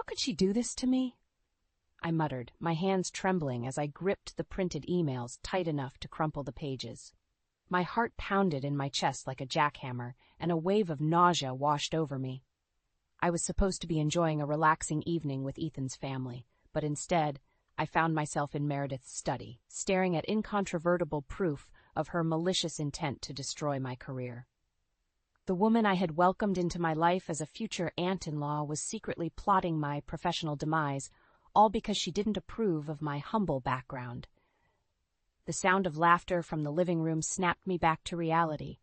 could she do this to me? I muttered, my hands trembling as I gripped the printed emails tight enough to crumple the pages. My heart pounded in my chest like a jackhammer, and a wave of nausea washed over me. I was supposed to be enjoying a relaxing evening with Ethan's family, but instead, I found myself in Meredith's study, staring at incontrovertible proof of her malicious intent to destroy my career. The woman I had welcomed into my life as a future aunt-in-law was secretly plotting my professional demise, all because she didn't approve of my humble background. The sound of laughter from the living room snapped me back to reality.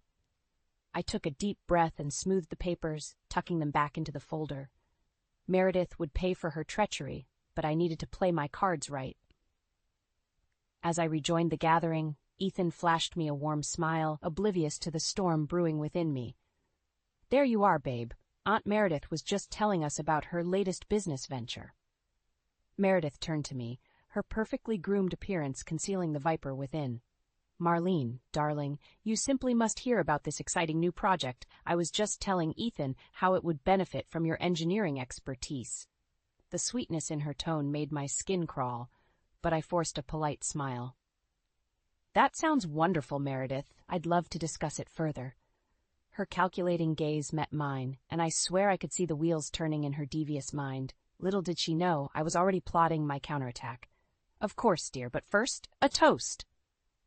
I took a deep breath and smoothed the papers, tucking them back into the folder. Meredith would pay for her treachery, but I needed to play my cards right. As I rejoined the gathering, Ethan flashed me a warm smile, oblivious to the storm brewing within me. "There you are, babe. Aunt Meredith was just telling us about her latest business venture." Meredith turned to me, her perfectly groomed appearance concealing the viper within. "Marlene, darling, you simply must hear about this exciting new project. I was just telling Ethan how it would benefit from your engineering expertise." The sweetness in her tone made my skin crawl, but I forced a polite smile. "That sounds wonderful, Meredith. I'd love to discuss it further." Her calculating gaze met mine, and I swear I could see the wheels turning in her devious mind. Little did she know I was already plotting my counterattack. "Of course, dear, but first, a toast."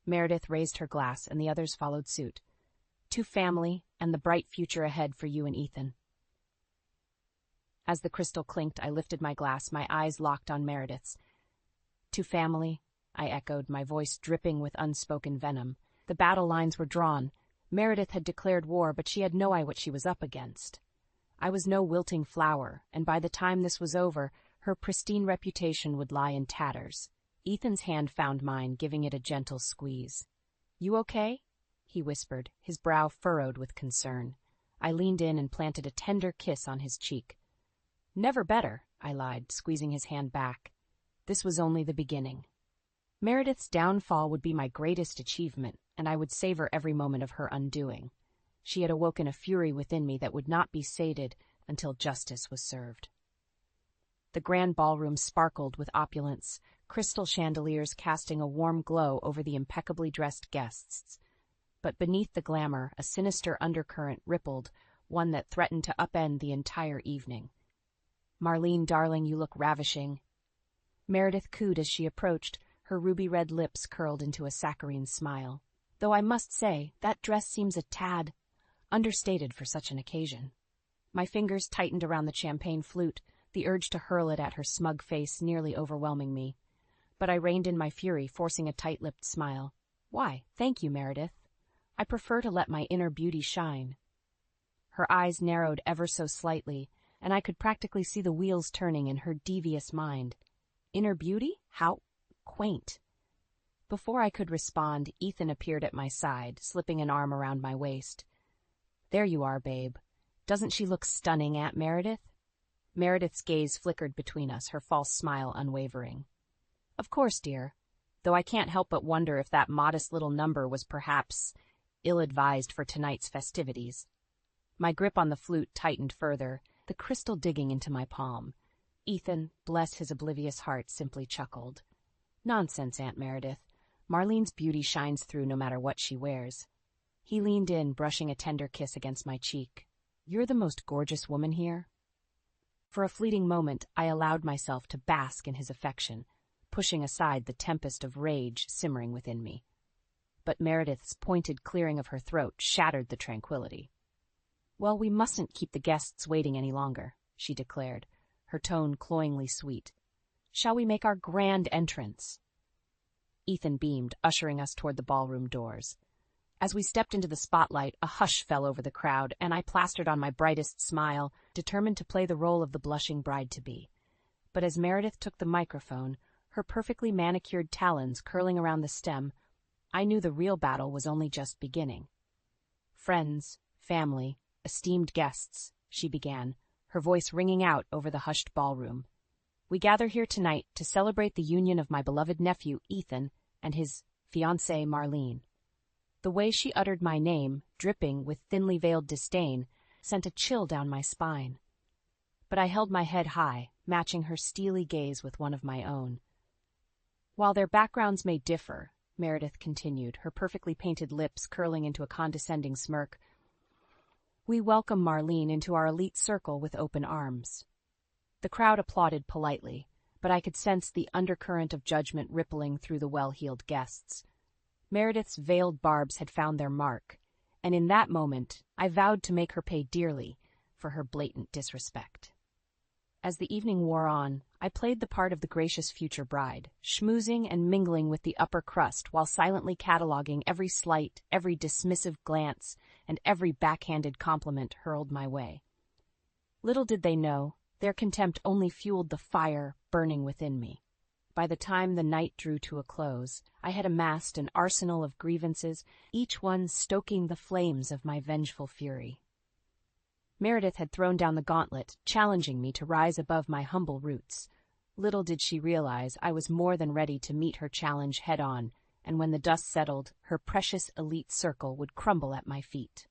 Meredith raised her glass, and the others followed suit. "To family and the bright future ahead for you and Ethan." As the crystal clinked, I lifted my glass, my eyes locked on Meredith's. "To family," I echoed, my voice dripping with unspoken venom. The battle lines were drawn. Meredith had declared war, but she had no idea what she was up against. I was no wilting flower, and by the time this was over, her pristine reputation would lie in tatters. Ethan's hand found mine, giving it a gentle squeeze. "You okay?" he whispered, his brow furrowed with concern. I leaned in and planted a tender kiss on his cheek. "Never better," I lied, squeezing his hand back. This was only the beginning. Meredith's downfall would be my greatest achievement, and I would savor every moment of her undoing. She had awoken a fury within me that would not be sated until justice was served. The grand ballroom sparkled with opulence, crystal chandeliers casting a warm glow over the impeccably dressed guests. But beneath the glamour, a sinister undercurrent rippled, one that threatened to upend the entire evening. "Marlene, darling, you look ravishing." Meredith cooed as she approached, her ruby-red lips curled into a saccharine smile. "Though I must say, that dress seems a tad understated for such an occasion." My fingers tightened around the champagne flute, the urge to hurl it at her smug face nearly overwhelming me. But I reined in my fury, forcing a tight-lipped smile. "Why, thank you, Meredith. I prefer to let my inner beauty shine." Her eyes narrowed ever so slightly, and I could practically see the wheels turning in her devious mind. Inner beauty? How quaint. Before I could respond, Ethan appeared at my side, slipping an arm around my waist. "There you are, babe. Doesn't she look stunning, Aunt Meredith?" Meredith's gaze flickered between us, her false smile unwavering. "Of course, dear, though I can't help but wonder if that modest little number was perhaps ill-advised for tonight's festivities." My grip on the flute tightened further, the crystal digging into my palm. Ethan, bless his oblivious heart, simply chuckled. "Nonsense, Aunt Meredith. Marlene's beauty shines through no matter what she wears." He leaned in, brushing a tender kiss against my cheek. "You're the most gorgeous woman here." For a fleeting moment, I allowed myself to bask in his affection, pushing aside the tempest of rage simmering within me. But Meredith's pointed clearing of her throat shattered the tranquility. "Well, we mustn't keep the guests waiting any longer," she declared, her tone cloyingly sweet. "Shall we make our grand entrance?" Ethan beamed, ushering us toward the ballroom doors. As we stepped into the spotlight, a hush fell over the crowd, and I plastered on my brightest smile, determined to play the role of the blushing bride-to-be. But as Meredith took the microphone, her perfectly manicured talons curling around the stem, I knew the real battle was only just beginning. "Friends, family, esteemed guests," she began, her voice ringing out over the hushed ballroom. "We gather here tonight to celebrate the union of my beloved nephew, Ethan, and his fiancée, Marlene." The way she uttered my name, dripping with thinly veiled disdain, sent a chill down my spine. But I held my head high, matching her steely gaze with one of my own. "While their backgrounds may differ," Meredith continued, her perfectly painted lips curling into a condescending smirk, "we welcome Marlene into our elite circle with open arms." The crowd applauded politely, but I could sense the undercurrent of judgment rippling through the well-heeled guests. Meredith's veiled barbs had found their mark, and in that moment I vowed to make her pay dearly for her blatant disrespect. As the evening wore on, I played the part of the gracious future bride, schmoozing and mingling with the upper crust while silently cataloging every slight, every dismissive glance, and every backhanded compliment hurled my way. Little did they know, their contempt only fueled the fire burning within me. By the time the night drew to a close, I had amassed an arsenal of grievances, each one stoking the flames of my vengeful fury. Meredith had thrown down the gauntlet, challenging me to rise above my humble roots. Little did she realize I was more than ready to meet her challenge head-on, and when the dust settled, her precious elite circle would crumble at my feet.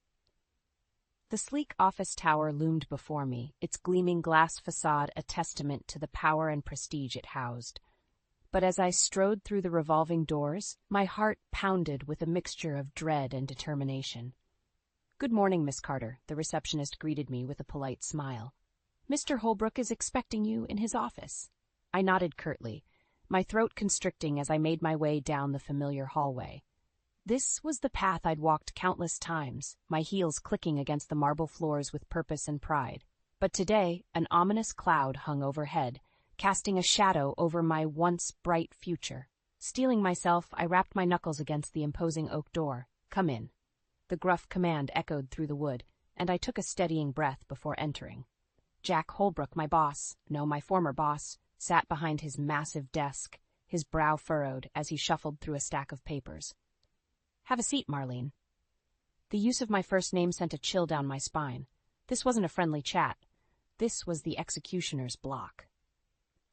The sleek office tower loomed before me, its gleaming glass facade a testament to the power and prestige it housed. But as I strode through the revolving doors, my heart pounded with a mixture of dread and determination. "Good morning, Miss Carter," the receptionist greeted me with a polite smile. "Mr. Holbrook is expecting you in his office." I nodded curtly, my throat constricting as I made my way down the familiar hallway. This was the path I'd walked countless times, my heels clicking against the marble floors with purpose and pride. But today, an ominous cloud hung overhead, casting a shadow over my once bright future. Steeling myself, I rapped my knuckles against the imposing oak door. "Come in." The gruff command echoed through the wood, and I took a steadying breath before entering. Jack Holbrook, my former boss, sat behind his massive desk, his brow furrowed as he shuffled through a stack of papers. "Have a seat, Marlene." The use of my first name sent a chill down my spine. This wasn't a friendly chat. This was the executioner's block.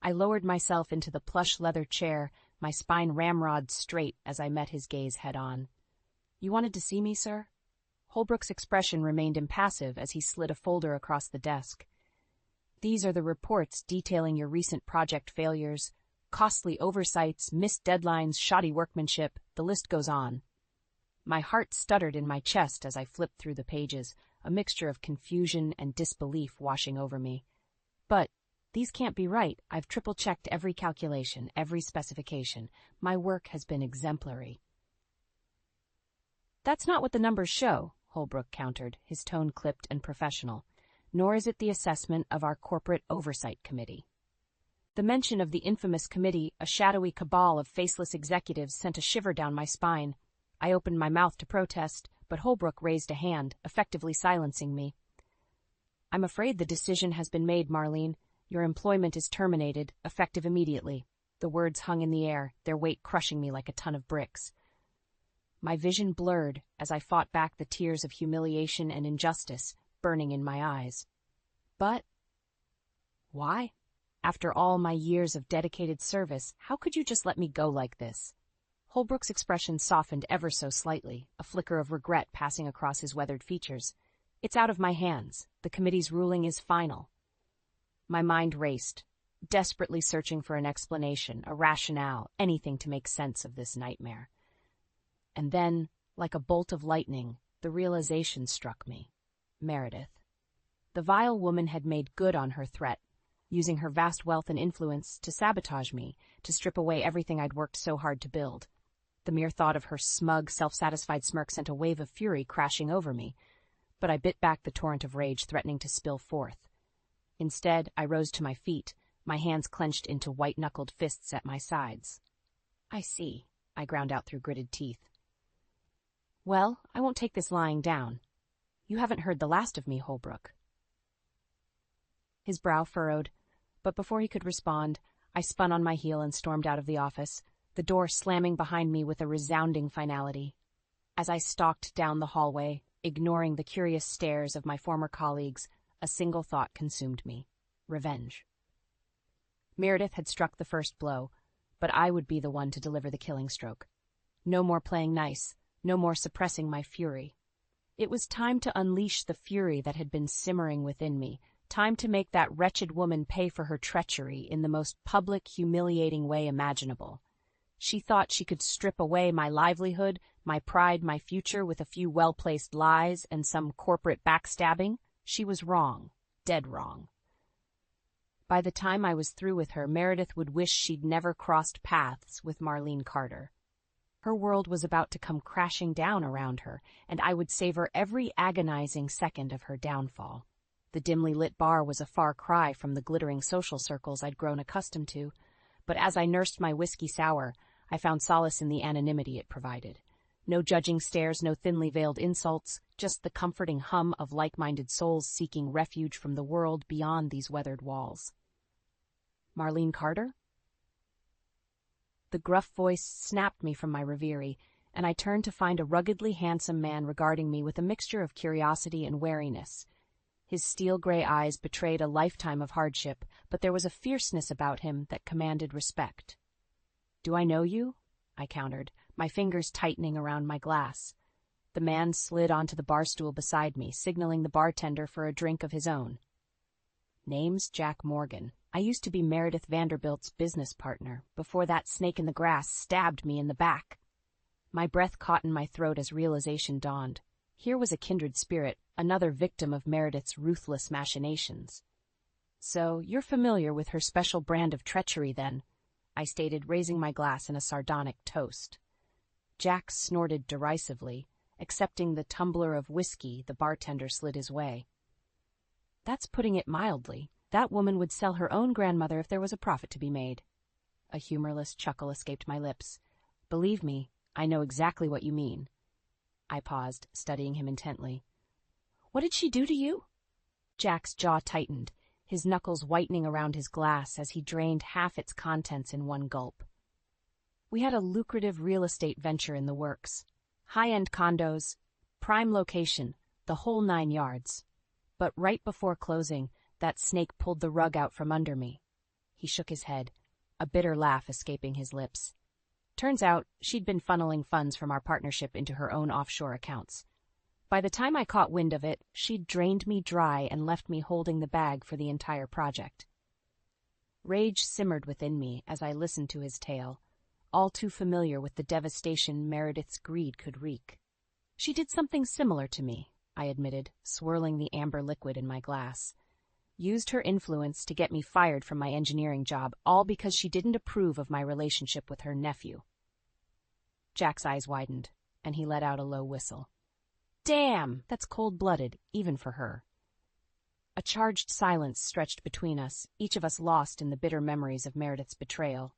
I lowered myself into the plush leather chair, my spine ramrod straight as I met his gaze head-on. "You wanted to see me, sir?" Holbrook's expression remained impassive as he slid a folder across the desk. "These are the reports detailing your recent project failures, costly oversights, missed deadlines, shoddy workmanship, the list goes on." My heart stuttered in my chest as I flipped through the pages, a mixture of confusion and disbelief washing over me. "But these can't be right. I've triple-checked every calculation, every specification. My work has been exemplary." "That's not what the numbers show," Holbrook countered, his tone clipped and professional. "Nor is it the assessment of our Corporate Oversight Committee." The mention of the infamous committee, a shadowy cabal of faceless executives, sent a shiver down my spine. I opened my mouth to protest, but Holbrook raised a hand, effectively silencing me. "I'm afraid the decision has been made, Marlene. Your employment is terminated, effective immediately." The words hung in the air, their weight crushing me like a ton of bricks. My vision blurred as I fought back the tears of humiliation and injustice burning in my eyes. But why? After all my years of dedicated service, how could you just let me go like this? Holbrook's expression softened ever so slightly, a flicker of regret passing across his weathered features. "It's out of my hands. The committee's ruling is final." My mind raced, desperately searching for an explanation, a rationale, anything to make sense of this nightmare. And then, like a bolt of lightning, the realization struck me. Meredith. The vile woman had made good on her threat, using her vast wealth and influence to sabotage me, to strip away everything I'd worked so hard to build. The mere thought of her smug, self-satisfied smirk sent a wave of fury crashing over me, but I bit back the torrent of rage threatening to spill forth. Instead, I rose to my feet, my hands clenched into white-knuckled fists at my sides. "I see," I ground out through gritted teeth. "Well, I won't take this lying down. You haven't heard the last of me, Holbrook." His brow furrowed, but before he could respond, I spun on my heel and stormed out of the office, the door slamming behind me with a resounding finality. As I stalked down the hallway, ignoring the curious stares of my former colleagues, a single thought consumed me: revenge. Meredith had struck the first blow, but I would be the one to deliver the killing stroke. No more playing nice, no more suppressing my fury. It was time to unleash the fury that had been simmering within me, Time to make that wretched woman pay for her treachery in the most public, humiliating way imaginable. She thought she could strip away my livelihood, my pride, my future with a few well-placed lies and some corporate backstabbing. She was wrong, dead wrong. By the time I was through with her, Meredith would wish she'd never crossed paths with Marlene Carter. Her world was about to come crashing down around her, and I would savor every agonizing second of her downfall. The dimly lit bar was a far cry from the glittering social circles I'd grown accustomed to, but as I nursed my whiskey sour, I found solace in the anonymity it provided. No judging stares, no thinly veiled insults, just the comforting hum of like-minded souls seeking refuge from the world beyond these weathered walls. Marlene Carter? The gruff voice snapped me from my reverie, and I turned to find a ruggedly handsome man regarding me with a mixture of curiosity and wariness. His steel-gray eyes betrayed a lifetime of hardship, but there was a fierceness about him that commanded respect. "Do I know you?" I countered, my fingers tightening around my glass. The man slid onto the bar stool beside me, signaling the bartender for a drink of his own. "Name's Jack Morgan. I used to be Meredith Vanderbilt's business partner, before that snake in the grass stabbed me in the back." My breath caught in my throat as realization dawned. Here was a kindred spirit, another victim of Meredith's ruthless machinations. "So you're familiar with her special brand of treachery, then?" I stated, raising my glass in a sardonic toast. Jack snorted derisively, accepting the tumbler of whiskey the bartender slid his way. "That's putting it mildly. That woman would sell her own grandmother if there was a profit to be made." A humorless chuckle escaped my lips. "Believe me, I know exactly what you mean." I paused, studying him intently. "What did she do to you?" Jack's jaw tightened, his knuckles whitening around his glass as he drained half its contents in one gulp. "We had a lucrative real estate venture in the works. High-end condos, prime location, the whole 9 yards. But right before closing, that snake pulled the rug out from under me." He shook his head, a bitter laugh escaping his lips. "Turns out she'd been funneling funds from our partnership into her own offshore accounts. By the time I caught wind of it, she'd drained me dry and left me holding the bag for the entire project." Rage simmered within me as I listened to his tale, all too familiar with the devastation Meredith's greed could wreak. "She did something similar to me," I admitted, swirling the amber liquid in my glass. "Used her influence to get me fired from my engineering job, all because she didn't approve of my relationship with her nephew." Jack's eyes widened, and he let out a low whistle. "Damn, that's cold-blooded, even for her." A charged silence stretched between us, each of us lost in the bitter memories of Meredith's betrayal.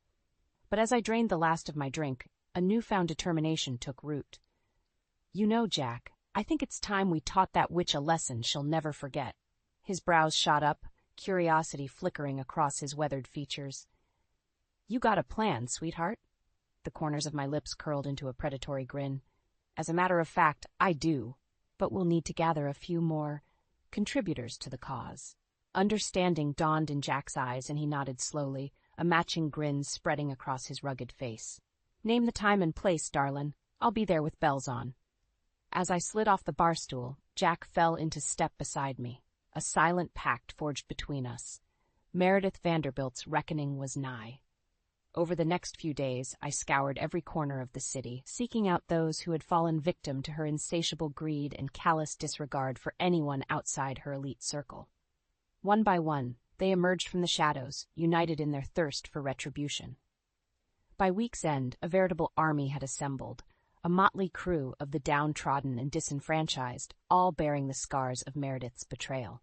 But as I drained the last of my drink, a newfound determination took root. "You know, Jack, I think it's time we taught that witch a lesson she'll never forget." His brows shot up, curiosity flickering across his weathered features. "You got a plan, sweetheart?" The corners of my lips curled into a predatory grin. "As a matter of fact, I do, but we'll need to gather a few more contributors to the cause." Understanding dawned in Jack's eyes, and he nodded slowly, a matching grin spreading across his rugged face. "Name the time and place, darlin'. I'll be there with bells on." As I slid off the bar stool, Jack fell into step beside me. A silent pact forged between us. Meredith Vanderbilt's reckoning was nigh. Over the next few days, I scoured every corner of the city, seeking out those who had fallen victim to her insatiable greed and callous disregard for anyone outside her elite circle. One by one, they emerged from the shadows, united in their thirst for retribution. By week's end, a veritable army had assembled, a motley crew of the downtrodden and disenfranchised, all bearing the scars of Meredith's betrayal.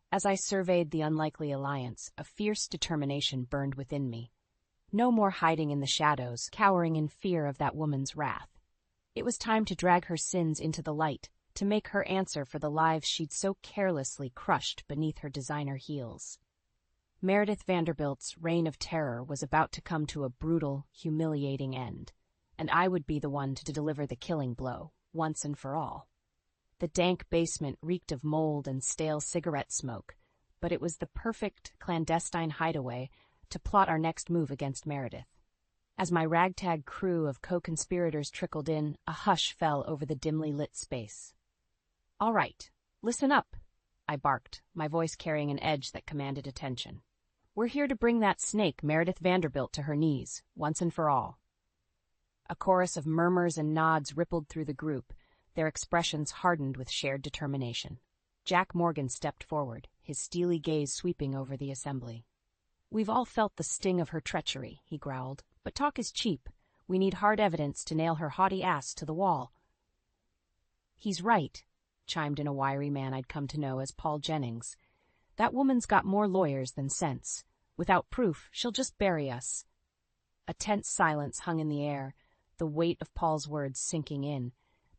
As I surveyed the unlikely alliance, a fierce determination burned within me. No more hiding in the shadows, cowering in fear of that woman's wrath. It was time to drag her sins into the light, to make her answer for the lives she'd so carelessly crushed beneath her designer heels. Meredith Vanderbilt's reign of terror was about to come to a brutal, humiliating end, and I would be the one to deliver the killing blow, once and for all. The dank basement reeked of mold and stale cigarette smoke, but it was the perfect clandestine hideaway to plot our next move against Meredith. As my ragtag crew of co-conspirators trickled in, a hush fell over the dimly lit space. "All right, listen up," I barked, my voice carrying an edge that commanded attention. "We're here to bring that snake, Meredith Vanderbilt, to her knees, once and for all." A chorus of murmurs and nods rippled through the group, their expressions hardened with shared determination. Jack Morgan stepped forward, his steely gaze sweeping over the assembly. "We've all felt the sting of her treachery," he growled, "but talk is cheap. We need hard evidence to nail her haughty ass to the wall." "He's right," chimed in a wiry man I'd come to know as Paul Jennings. "That woman's got more lawyers than sense. Without proof, she'll just bury us." A tense silence hung in the air, the weight of Paul's words sinking in.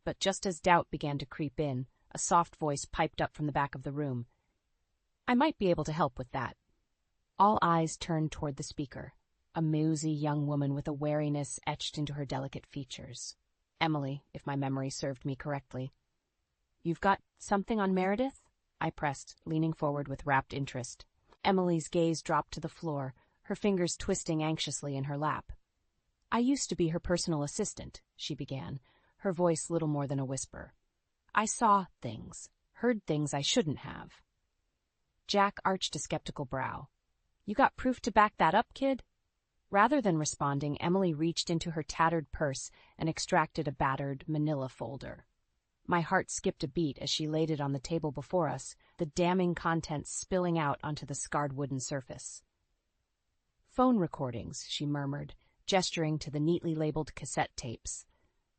But just as doubt began to creep in, a soft voice piped up from the back of the room. "I might be able to help with that." All eyes turned toward the speaker, a mousy young woman with a wariness etched into her delicate features. Emily, if my memory served me correctly. "You've got something on Meredith?" I pressed, leaning forward with rapt interest. Emily's gaze dropped to the floor, her fingers twisting anxiously in her lap. "I used to be her personal assistant," she began, her voice little more than a whisper. "I saw things, heard things I shouldn't have." Jack arched a skeptical brow. "You got proof to back that up, kid?" Rather than responding, Emily reached into her tattered purse and extracted a battered manila folder. My heart skipped a beat as she laid it on the table before us, the damning contents spilling out onto the scarred wooden surface. "Phone recordings," she murmured, gesturing to the neatly labeled cassette tapes.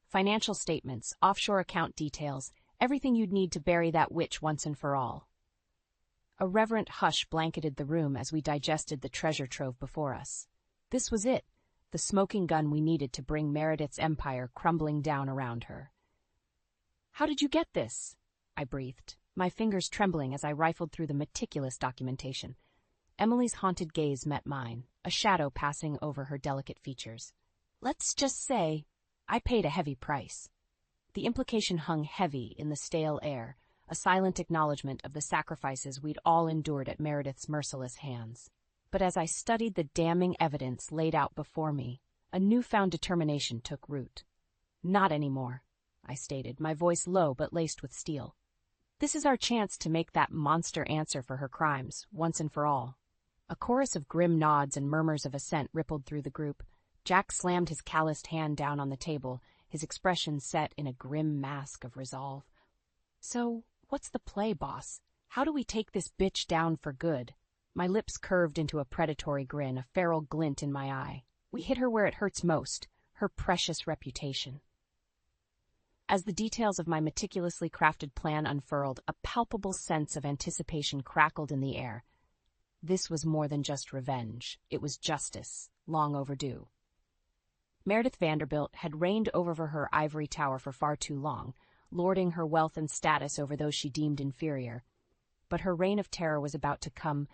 "Financial statements, offshore account details, everything you'd need to bury that witch once and for all." A reverent hush blanketed the room as we digested the treasure trove before us. This was it, the smoking gun we needed to bring Meredith's empire crumbling down around her. "How did you get this?" I breathed, my fingers trembling as I rifled through the meticulous documentation. Emily's haunted gaze met mine, a shadow passing over her delicate features. "Let's just say, I paid a heavy price." The implication hung heavy in the stale air, a silent acknowledgement of the sacrifices we'd all endured at Meredith's merciless hands. But as I studied the damning evidence laid out before me, a newfound determination took root. "Not anymore," I stated, my voice low but laced with steel. "This is our chance to make that monster answer for her crimes, once and for all." A chorus of grim nods and murmurs of assent rippled through the group. Jack slammed his calloused hand down on the table, his expression set in a grim mask of resolve. "So, what's the play, boss? How do we take this bitch down for good?" My lips curved into a predatory grin, a feral glint in my eye. "We hit her where it hurts most, her precious reputation." As the details of my meticulously crafted plan unfurled, a palpable sense of anticipation crackled in the air. This was more than just revenge. It was justice, long overdue. Meredith Vanderbilt had reigned over her ivory tower for far too long, lording her wealth and status over those she deemed inferior. But her reign of terror was about to come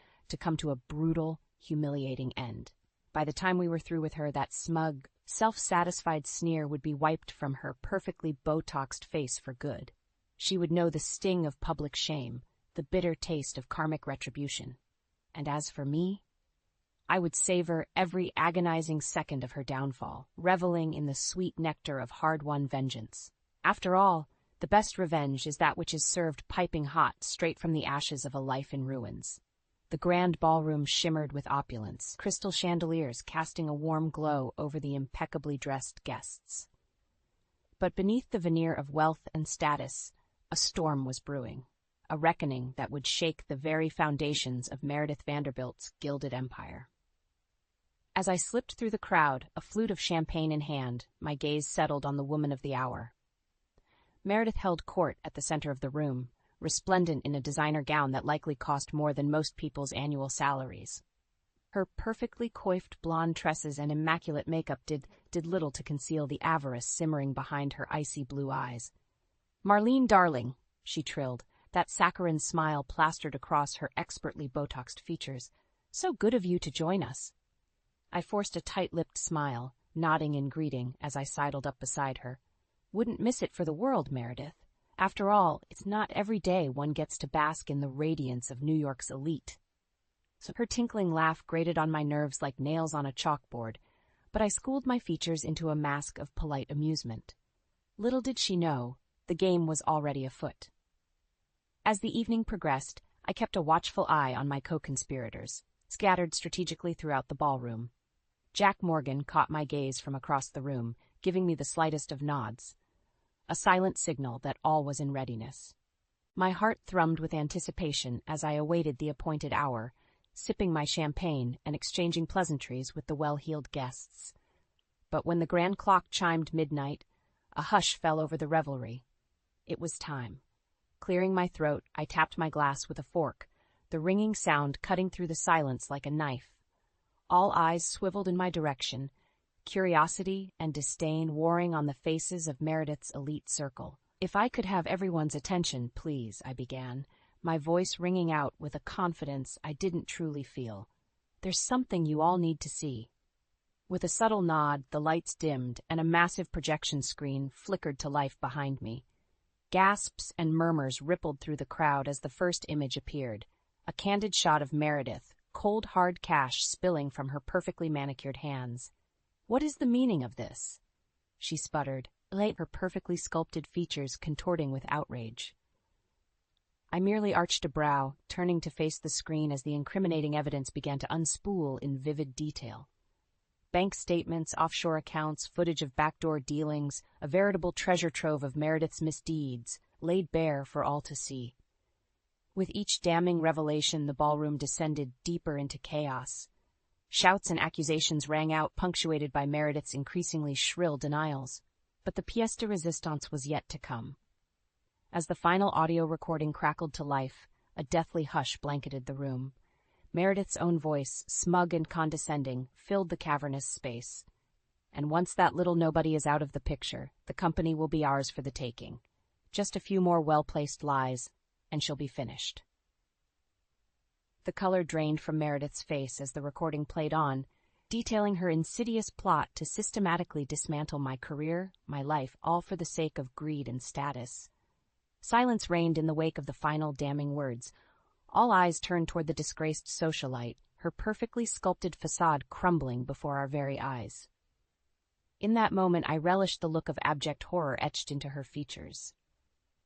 to a brutal, humiliating end. By the time we were through with her, that smug, self-satisfied sneer would be wiped from her perfectly Botoxed face for good. She would know the sting of public shame, the bitter taste of karmic retribution. And as for me, I would savor every agonizing second of her downfall, reveling in the sweet nectar of hard-won vengeance. After all, the best revenge is that which is served piping hot straight from the ashes of a life in ruins. The grand ballroom shimmered with opulence, crystal chandeliers casting a warm glow over the impeccably dressed guests. But beneath the veneer of wealth and status, a storm was brewing, a reckoning that would shake the very foundations of Meredith Vanderbilt's gilded empire. As I slipped through the crowd, a flute of champagne in hand, my gaze settled on the woman of the hour. Meredith held court at the center of the room, resplendent in a designer gown that likely cost more than most people's annual salaries. Her perfectly coiffed blonde tresses and immaculate makeup did little to conceal the avarice simmering behind her icy blue eyes. "Marlene, darling," she trilled, that saccharine smile plastered across her expertly Botoxed features. "So good of you to join us." I forced a tight-lipped smile, nodding in greeting as I sidled up beside her. "Wouldn't miss it for the world, Meredith. After all, it's not every day one gets to bask in the radiance of New York's elite." So her tinkling laugh grated on my nerves like nails on a chalkboard, but I schooled my features into a mask of polite amusement. Little did she know, the game was already afoot. As the evening progressed, I kept a watchful eye on my co-conspirators, scattered strategically throughout the ballroom. Jack Morgan caught my gaze from across the room, giving me the slightest of nods, a silent signal that all was in readiness. My heart thrummed with anticipation as I awaited the appointed hour, sipping my champagne and exchanging pleasantries with the well-heeled guests. But when the grand clock chimed midnight, a hush fell over the revelry. It was time. Clearing my throat, I tapped my glass with a fork, the ringing sound cutting through the silence like a knife. All eyes swiveled in my direction, curiosity and disdain warring on the faces of Meredith's elite circle. "If I could have everyone's attention, please," I began, my voice ringing out with a confidence I didn't truly feel. "There's something you all need to see." With a subtle nod, the lights dimmed and a massive projection screen flickered to life behind me. Gasps and murmurs rippled through the crowd as the first image appeared, a candid shot of Meredith, cold hard cash spilling from her perfectly manicured hands. "What is the meaning of this?" she sputtered, her perfectly sculpted features contorting with outrage. I merely arched a brow, turning to face the screen as the incriminating evidence began to unspool in vivid detail. Bank statements, offshore accounts, footage of backdoor dealings, a veritable treasure trove of Meredith's misdeeds, laid bare for all to see. With each damning revelation, the ballroom descended deeper into chaos. Shouts and accusations rang out, punctuated by Meredith's increasingly shrill denials. But the pièce de résistance was yet to come. As the final audio recording crackled to life, a deathly hush blanketed the room. Meredith's own voice, smug and condescending, filled the cavernous space. "And once that little nobody is out of the picture, the company will be ours for the taking. Just a few more well-placed lies, and she'll be finished." The color drained from Meredith's face as the recording played on, detailing her insidious plot to systematically dismantle my career, my life, all for the sake of greed and status. Silence reigned in the wake of the final damning words. All eyes turned toward the disgraced socialite, her perfectly sculpted facade crumbling before our very eyes. In that moment, I relished the look of abject horror etched into her features.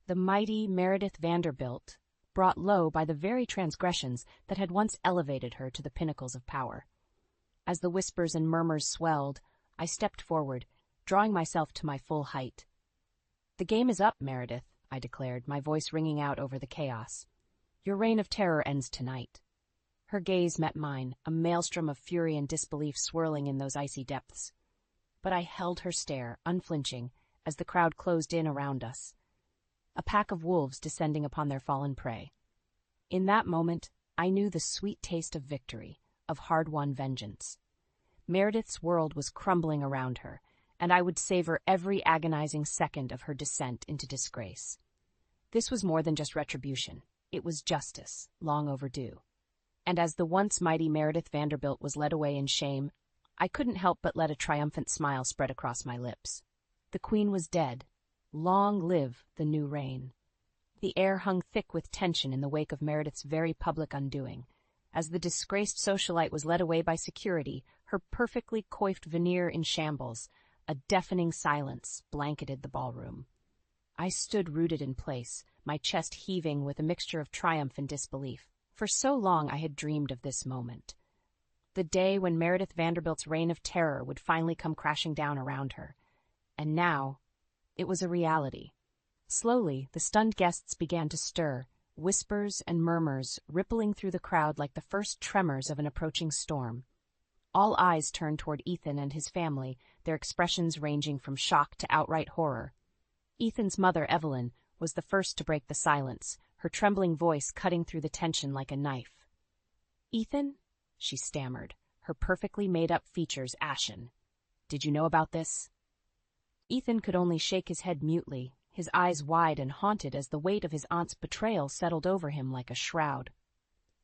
The mighty Meredith Vanderbilt, brought low by the very transgressions that had once elevated her to the pinnacles of power. As the whispers and murmurs swelled, I stepped forward, drawing myself to my full height. "The game is up, Meredith," I declared, my voice ringing out over the chaos. "Your reign of terror ends tonight." Her gaze met mine, a maelstrom of fury and disbelief swirling in those icy depths. But I held her stare, unflinching, as the crowd closed in around us. A pack of wolves descending upon their fallen prey. In that moment, I knew the sweet taste of victory, of hard-won vengeance. Meredith's world was crumbling around her, and I would savor every agonizing second of her descent into disgrace. This was more than just retribution. It was justice, long overdue. And as the once mighty Meredith Vanderbilt was led away in shame, I couldn't help but let a triumphant smile spread across my lips. The Queen was dead. Long live the new reign. The air hung thick with tension in the wake of Meredith's very public undoing. As the disgraced socialite was led away by security, her perfectly coiffed veneer in shambles, a deafening silence blanketed the ballroom. I stood rooted in place, my chest heaving with a mixture of triumph and disbelief. For so long I had dreamed of this moment. The day when Meredith Vanderbilt's reign of terror would finally come crashing down around her. And now, it was a reality. Slowly, the stunned guests began to stir, whispers and murmurs rippling through the crowd like the first tremors of an approaching storm. All eyes turned toward Ethan and his family, their expressions ranging from shock to outright horror. Ethan's mother, Evelyn, was the first to break the silence, her trembling voice cutting through the tension like a knife. "Ethan," she stammered, her perfectly made-up features ashen. "Did you know about this?" Ethan could only shake his head mutely, his eyes wide and haunted as the weight of his aunt's betrayal settled over him like a shroud.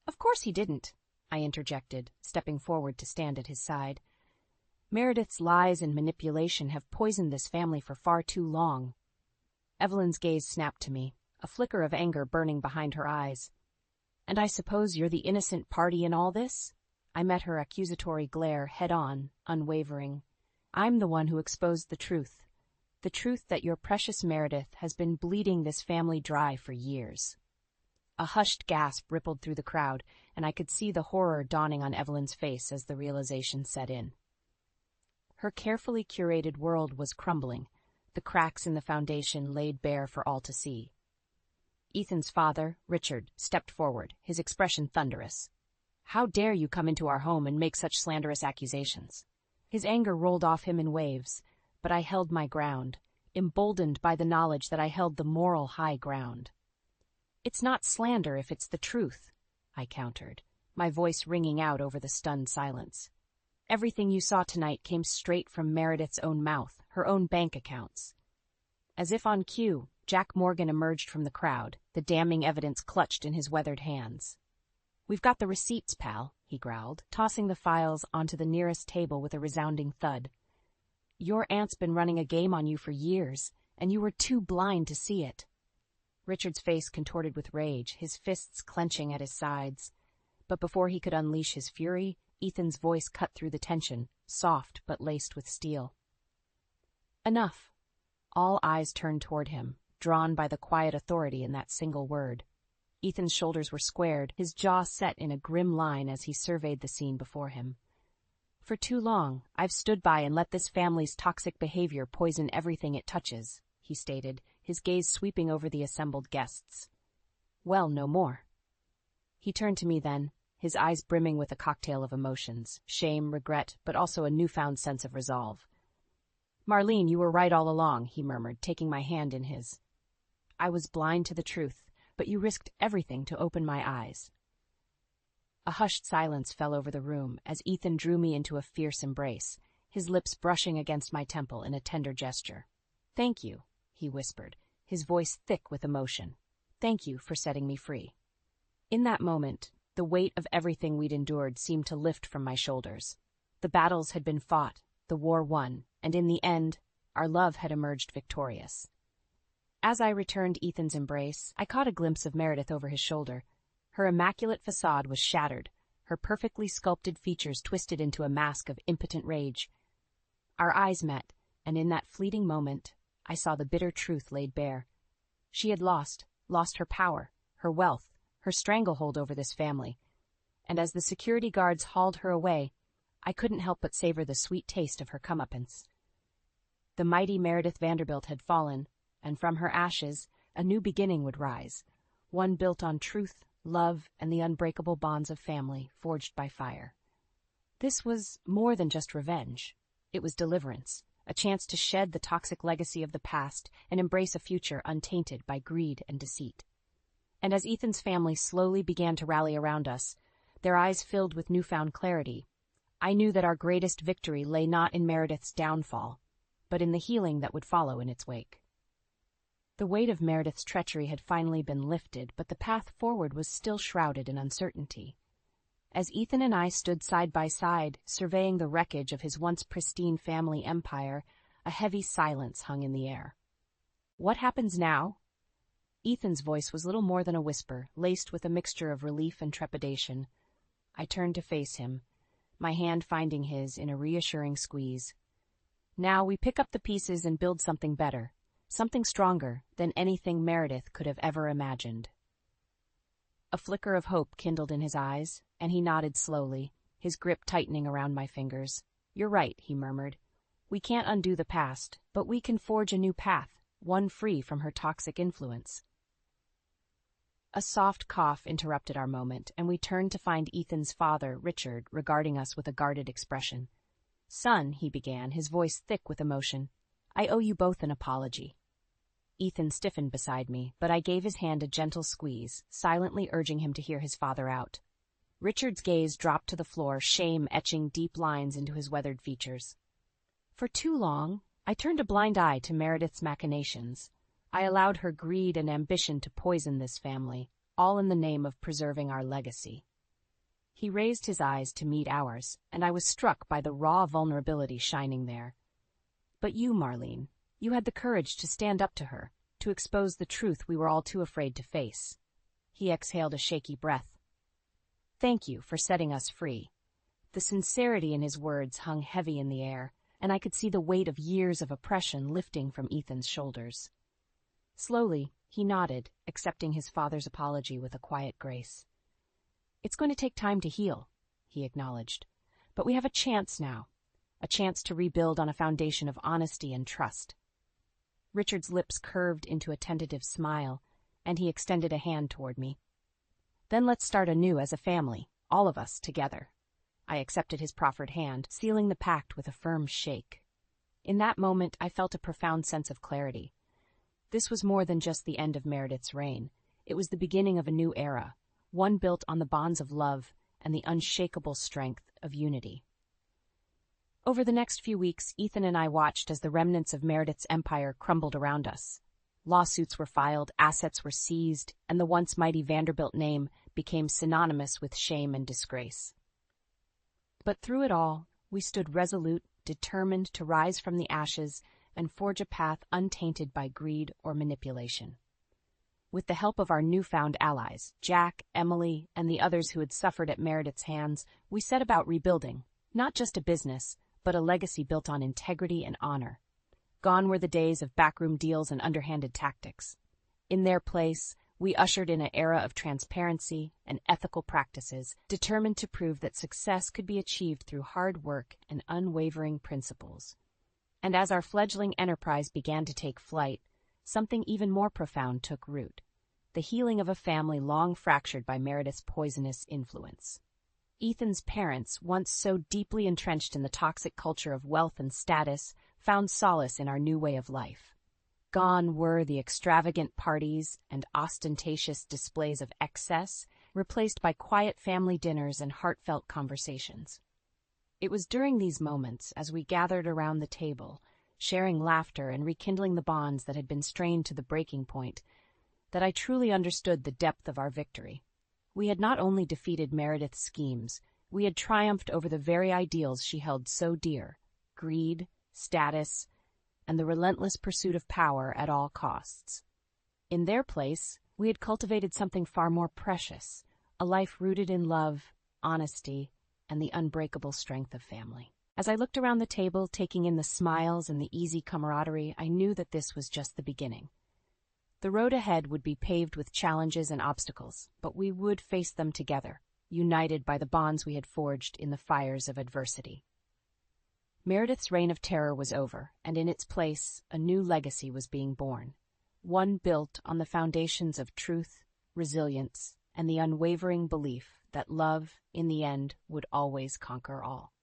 "Of course he didn't," I interjected, stepping forward to stand at his side. "Meredith's lies and manipulation have poisoned this family for far too long." Evelyn's gaze snapped to me, a flicker of anger burning behind her eyes. "And I suppose you're the innocent party in all this?" I met her accusatory glare head-on, unwavering. "I'm the one who exposed the truth that your precious Meredith has been bleeding this family dry for years." A hushed gasp rippled through the crowd, and I could see the horror dawning on Evelyn's face as the realization set in. Her carefully curated world was crumbling, the cracks in the foundation laid bare for all to see. Ethan's father, Richard, stepped forward, his expression thunderous. "How dare you come into our home and make such slanderous accusations?" His anger rolled off him in waves, but I held my ground, emboldened by the knowledge that I held the moral high ground. "It's not slander if it's the truth," I countered, my voice ringing out over the stunned silence. "Everything you saw tonight came straight from Meredith's own mouth, her own bank accounts." As if on cue, Jack Morgan emerged from the crowd, the damning evidence clutched in his weathered hands. "We've got the receipts, pal," he growled, tossing the files onto the nearest table with a resounding thud. "Your aunt's been running a game on you for years, and you were too blind to see it." Richard's face contorted with rage, his fists clenching at his sides. But before he could unleash his fury, Ethan's voice cut through the tension, soft but laced with steel. "Enough." All eyes turned toward him, drawn by the quiet authority in that single word. Ethan's shoulders were squared, his jaw set in a grim line as he surveyed the scene before him. "For too long, I've stood by and let this family's toxic behavior poison everything it touches," he stated, his gaze sweeping over the assembled guests. "Well, no more." He turned to me then, his eyes brimming with a cocktail of emotions, shame, regret, but also a newfound sense of resolve. "Marlene, you were right all along," he murmured, taking my hand in his. "I was blind to the truth, but you risked everything to open my eyes." A hushed silence fell over the room as Ethan drew me into a fierce embrace, his lips brushing against my temple in a tender gesture. "Thank you," he whispered, his voice thick with emotion. "Thank you for setting me free." In that moment, the weight of everything we'd endured seemed to lift from my shoulders. The battles had been fought, the war won, and in the end, our love had emerged victorious. As I returned Ethan's embrace, I caught a glimpse of Meredith over his shoulder. Her immaculate facade was shattered, her perfectly sculpted features twisted into a mask of impotent rage. Our eyes met, and in that fleeting moment, I saw the bitter truth laid bare. She had lost her power, her wealth, her stranglehold over this family. And as the security guards hauled her away, I couldn't help but savor the sweet taste of her comeuppance. The mighty Meredith Vanderbilt had fallen, and from her ashes, a new beginning would rise, one built on truth, love, and the unbreakable bonds of family forged by fire. This was more than just revenge. It was deliverance, a chance to shed the toxic legacy of the past and embrace a future untainted by greed and deceit. And as Ethan's family slowly began to rally around us, their eyes filled with newfound clarity, I knew that our greatest victory lay not in Meredith's downfall, but in the healing that would follow in its wake. The weight of Meredith's treachery had finally been lifted, but the path forward was still shrouded in uncertainty. As Ethan and I stood side by side, surveying the wreckage of his once pristine family empire, a heavy silence hung in the air. "What happens now?" Ethan's voice was little more than a whisper, laced with a mixture of relief and trepidation. I turned to face him, my hand finding his in a reassuring squeeze. "Now we pick up the pieces and build something better, something stronger than anything Meredith could have ever imagined." A flicker of hope kindled in his eyes, and he nodded slowly, his grip tightening around my fingers. "You're right," he murmured. "We can't undo the past, but we can forge a new path, one free from her toxic influence." A soft cough interrupted our moment, and we turned to find Ethan's father, Richard, regarding us with a guarded expression. "Son," he began, his voice thick with emotion, "I owe you both an apology." Ethan stiffened beside me, but I gave his hand a gentle squeeze, silently urging him to hear his father out. Richard's gaze dropped to the floor, shame etching deep lines into his weathered features. "For too long, I turned a blind eye to Meredith's machinations. I allowed her greed and ambition to poison this family, all in the name of preserving our legacy." He raised his eyes to meet ours, and I was struck by the raw vulnerability shining there. "But you, Marlene, you had the courage to stand up to her, to expose the truth we were all too afraid to face." He exhaled a shaky breath. "Thank you for setting us free." The sincerity in his words hung heavy in the air, and I could see the weight of years of oppression lifting from Ethan's shoulders. Slowly, He nodded, accepting his father's apology with a quiet grace. "It's going to take time to heal," he acknowledged. "But we have a chance now. A chance to rebuild on a foundation of honesty and trust." Richard's lips curved into a tentative smile, and he extended a hand toward me. "Then let's start anew as a family, all of us together." I accepted his proffered hand, sealing the pact with a firm shake. In that moment, I felt a profound sense of clarity. This was more than just the end of Meredith's reign. It was the beginning of a new era, one built on the bonds of love and the unshakable strength of unity. Over the next few weeks, Ethan and I watched as the remnants of Meredith's empire crumbled around us. Lawsuits were filed, assets were seized, and the once mighty Vanderbilt name became synonymous with shame and disgrace. But through it all, we stood resolute, determined to rise from the ashes and forge a path untainted by greed or manipulation. With the help of our newfound allies, Jack, Emily, and the others who had suffered at Meredith's hands, we set about rebuilding, not just a business, but a legacy built on integrity and honor. Gone were the days of backroom deals and underhanded tactics. In their place, we ushered in an era of transparency and ethical practices, determined to prove that success could be achieved through hard work and unwavering principles. And as our fledgling enterprise began to take flight, something even more profound took root: the healing of a family long fractured by Meredith's poisonous influence. Ethan's parents, once so deeply entrenched in the toxic culture of wealth and status, found solace in our new way of life. Gone were the extravagant parties and ostentatious displays of excess, replaced by quiet family dinners and heartfelt conversations. It was during these moments, as we gathered around the table, sharing laughter and rekindling the bonds that had been strained to the breaking point, that I truly understood the depth of our victory. We had not only defeated Meredith's schemes, we had triumphed over the very ideals she held so dear: greed, status, and the relentless pursuit of power at all costs. In their place, we had cultivated something far more precious: a life rooted in love, honesty, and the unbreakable strength of family. As I looked around the table, taking in the smiles and the easy camaraderie, I knew that this was just the beginning. The road ahead would be paved with challenges and obstacles, but we would face them together, united by the bonds we had forged in the fires of adversity. Meredith's reign of terror was over, and in its place, a new legacy was being born, one built on the foundations of truth, resilience, and the unwavering belief that love, in the end, would always conquer all.